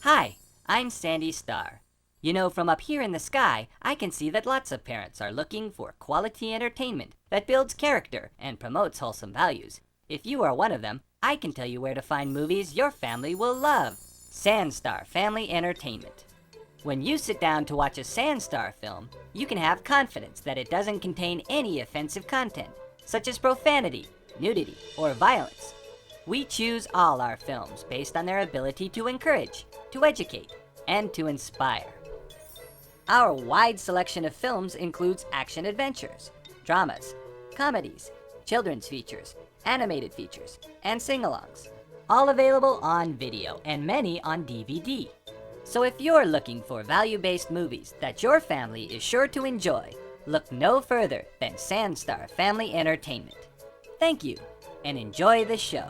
Hi, I'm Sandy Starr. You know, from up here in the sky, I can see that lots of parents are looking for quality entertainment that builds character and promotes wholesome values. If you are one of them, I can tell you where to find movies your family will love. Sandstar Family Entertainment. When you sit down to watch a Sandstar film, you can have confidence that it doesn't contain any offensive content, such as profanity, nudity, or violence. We choose all our films based on their ability to encourage, to educate, and to inspire. Our wide selection of films includes action adventures, dramas, comedies, children's features, animated features, and sing-alongs. All available on video and many on DVD. So if you're looking for value-based movies that your family is sure to enjoy, look no further than Sandstar Family Entertainment. Thank you, and enjoy the show.